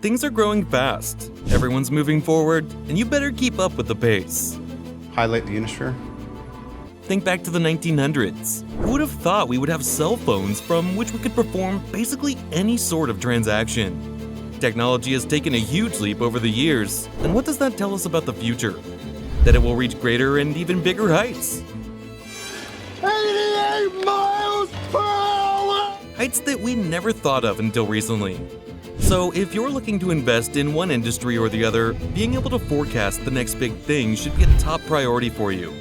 Things are growing fast, everyone's moving forward, and you better keep up with the pace. Highlight the Unisphere. Think back to the 1900s. Who would have thought we would have cell phones from which we could perform basically any sort of transaction? Technology has taken a huge leap over the years, and what does that tell us about the future? That it will reach greater and even bigger heights. 88 miles per hour! Heights that we never thought of until recently. So if you're looking to invest in one industry or the other, being able to forecast the next big thing should be a top priority for you.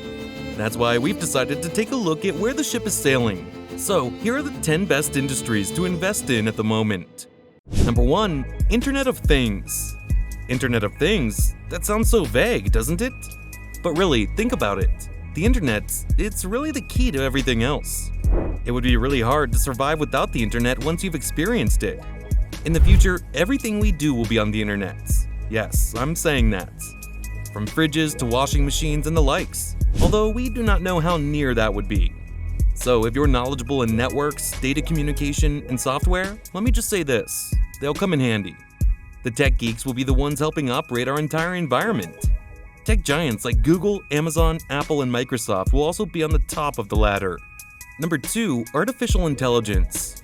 That's why we've decided to take a look at where the ship is sailing. So here are the 10 best industries to invest in at the moment. Number 1. Internet of Things. Internet of Things? That sounds so vague, doesn't it? But really, think about it. The internet, it's really the key to everything else. It would be really hard to survive without the internet once you've experienced it. In the future, everything we do will be on the internet. Yes, I'm saying that. From fridges to washing machines and the likes, although we do not know how near that would be. So if you're knowledgeable in networks, data communication, and software, let me just say this, they'll come in handy. The tech geeks will be the ones helping operate our entire environment. Tech giants like Google, Amazon, Apple, and Microsoft will also be on the top of the ladder. Number 2. Artificial intelligence.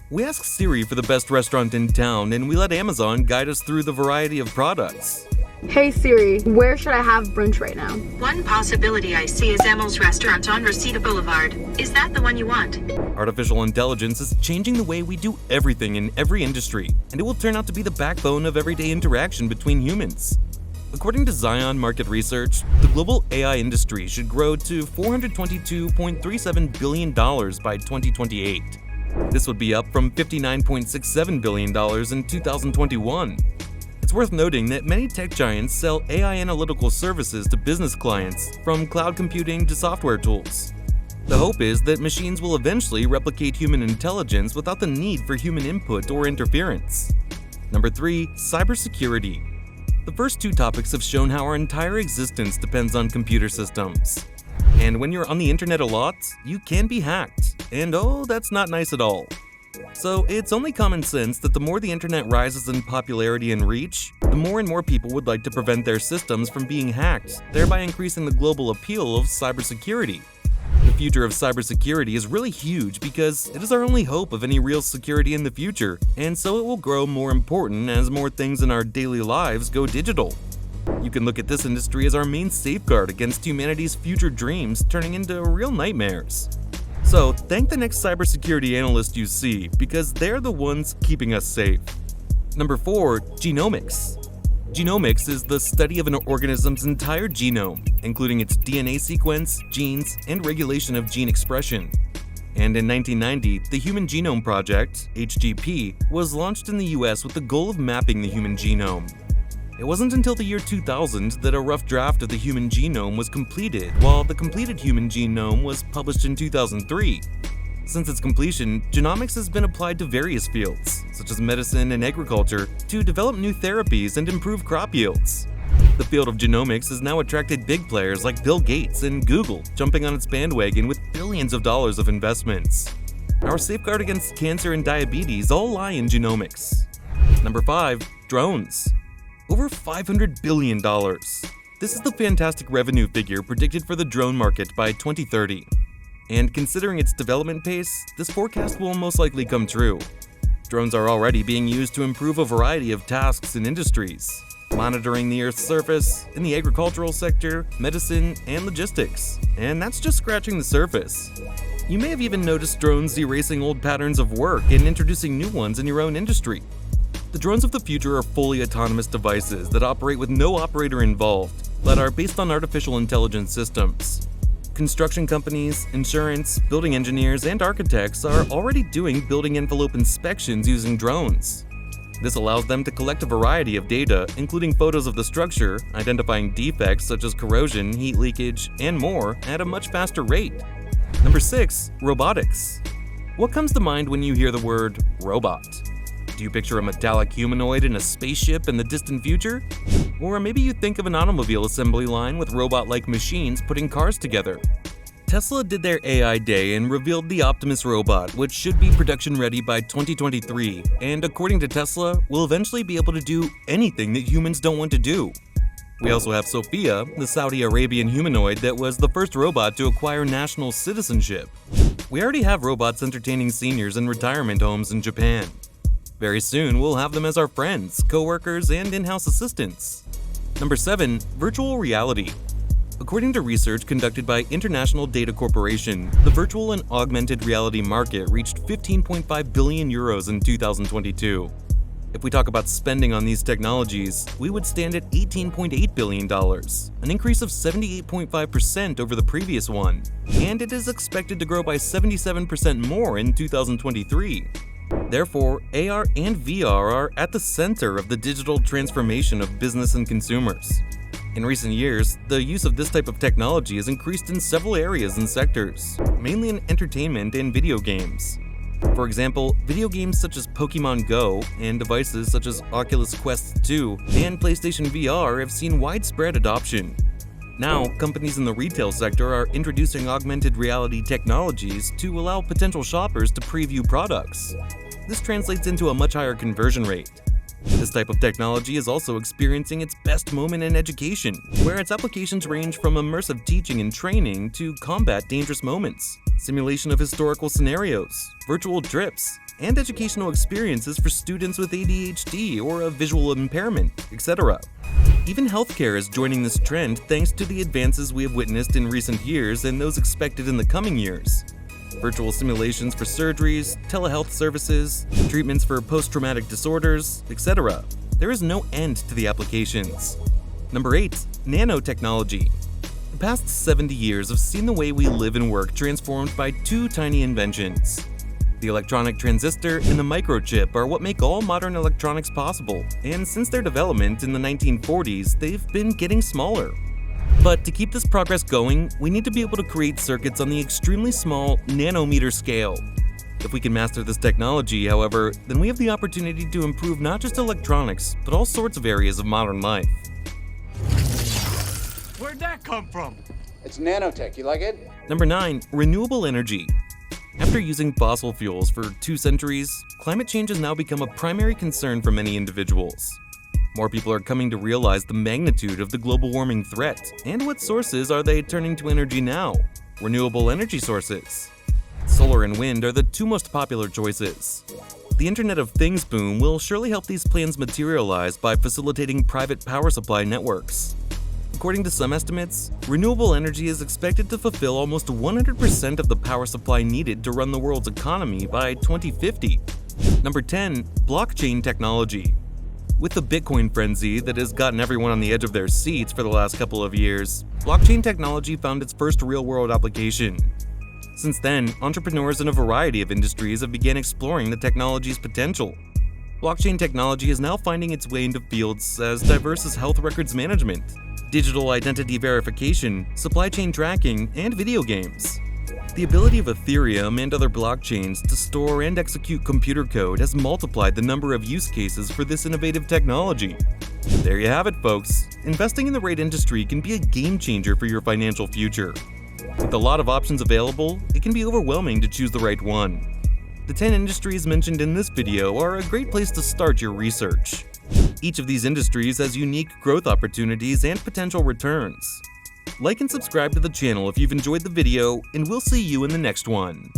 We ask Siri for the best restaurant in town, and we let Amazon guide us through the variety of products. Hey Siri, where should I have brunch right now? One possibility I see is Emil's restaurant on Reseda Boulevard. Is that the one you want? Artificial intelligence is changing the way we do everything in every industry, and it will turn out to be the backbone of everyday interaction between humans. According to Zion Market Research, the global AI industry should grow to $422.37 billion by 2028. This would be up from $59.67 billion in 2021. It's worth noting that many tech giants sell AI analytical services to business clients, from cloud computing to software tools. The hope is that machines will eventually replicate human intelligence without the need for human input or interference. Number 3. Cybersecurity. The first two topics have shown how our entire existence depends on computer systems. And when you're on the internet a lot, you can be hacked, and oh, that's not nice at all. So it's only common sense that the more the internet rises in popularity and reach, the more and more people would like to prevent their systems from being hacked, thereby increasing the global appeal of cybersecurity. The future of cybersecurity is really huge because it is our only hope of any real security in the future, and so it will grow more important as more things in our daily lives go digital. You can look at this industry as our main safeguard against humanity's future dreams turning into real nightmares. So thank the next cybersecurity analyst you see, because they're the ones keeping us safe. Number 4. Genomics. Genomics is the study of an organism's entire genome, including its DNA sequence, genes, and regulation of gene expression. And in 1990, the Human Genome Project, HGP, was launched in the US with the goal of mapping the human genome. It wasn't until the year 2000 that a rough draft of the human genome was completed, while the completed human genome was published in 2003. Since its completion, genomics has been applied to various fields, such as medicine and agriculture, to develop new therapies and improve crop yields. The field of genomics has now attracted big players like Bill Gates and Google, jumping on its bandwagon with billions of dollars of investments. Our safeguard against cancer and diabetes all lie in genomics. Number 5. Drones. Over $500 billion. This is the fantastic revenue figure predicted for the drone market by 2030. And considering its development pace, this forecast will most likely come true. Drones are already being used to improve a variety of tasks in industries, monitoring the Earth's surface, in the agricultural sector, medicine, and logistics. And that's just scratching the surface. You may have even noticed drones erasing old patterns of work and introducing new ones in your own industry. The drones of the future are fully autonomous devices that operate with no operator involved, but are based on artificial intelligence systems. Construction companies, insurance, building engineers, and architects are already doing building envelope inspections using drones. This allows them to collect a variety of data, including photos of the structure, identifying defects such as corrosion, heat leakage, and more at a much faster rate. Number 6. Robotics. What comes to mind when you hear the word robot? Do you picture a metallic humanoid in a spaceship in the distant future? Or maybe you think of an automobile assembly line with robot-like machines putting cars together. Tesla did their AI day and revealed the Optimus robot, which should be production ready by 2023, and according to Tesla, will eventually be able to do anything that humans don't want to do. We also have Sophia, the Saudi Arabian humanoid that was the first robot to acquire national citizenship. We already have robots entertaining seniors in retirement homes in Japan. Very soon, we'll have them as our friends, co-workers, and in-house assistants. Number 7. Virtual reality. According to research conducted by International Data Corporation, the virtual and augmented reality market reached 15.5 billion euros in 2022. If we talk about spending on these technologies, we would stand at $18.8 billion, an increase of 78.5% over the previous one, and it is expected to grow by 77% more in 2023. Therefore, AR and VR are at the center of the digital transformation of business and consumers. In recent years, the use of this type of technology has increased in several areas and sectors, mainly in entertainment and video games. For example, video games such as Pokemon Go and devices such as Oculus Quest 2 and PlayStation VR have seen widespread adoption. Now, companies in the retail sector are introducing augmented reality technologies to allow potential shoppers to preview products. This translates into a much higher conversion rate. This type of technology is also experiencing its best moment in education, where its applications range from immersive teaching and training to combat dangerous moments, simulation of historical scenarios, virtual trips, and educational experiences for students with ADHD or a visual impairment, etc. Even healthcare is joining this trend thanks to the advances we have witnessed in recent years and those expected in the coming years. Virtual simulations for surgeries, telehealth services, treatments for post-traumatic disorders, etc. There is no end to the applications. Number 8. Nano Technology. The past 70 years have seen the way we live and work transformed by two tiny inventions. The electronic transistor and the microchip are what make all modern electronics possible, and since their development in the 1940s, they've been getting smaller. But to keep this progress going, we need to be able to create circuits on the extremely small nanometer scale. If we can master this technology, however, then we have the opportunity to improve not just electronics, but all sorts of areas of modern life. Where'd that come from? It's nanotech, you like it? Number 9. Renewable Energy. After using fossil fuels for 2 centuries, climate change has now become a primary concern for many individuals. More people are coming to realize the magnitude of the global warming threat, and what sources are they turning to energy now? Renewable energy sources. Solar and wind are the 2 most popular choices. The Internet of Things boom will surely help these plans materialize by facilitating private power supply networks. According to some estimates, renewable energy is expected to fulfill almost 100% of the power supply needed to run the world's economy by 2050. Number 10. Blockchain technology. With the Bitcoin frenzy that has gotten everyone on the edge of their seats for the last couple of years, blockchain technology found its first real-world application. Since then, entrepreneurs in a variety of industries have begun exploring the technology's potential. Blockchain technology is now finding its way into fields as diverse as health records management, digital identity verification, supply chain tracking, and video games. The ability of Ethereum and other blockchains to store and execute computer code has multiplied the number of use cases for this innovative technology. There you have it, folks. Investing in the right industry can be a game changer for your financial future. With a lot of options available, it can be overwhelming to choose the right one. The 10 industries mentioned in this video are a great place to start your research. Each of these industries has unique growth opportunities and potential returns. Like and subscribe to the channel if you've enjoyed the video, and we'll see you in the next one.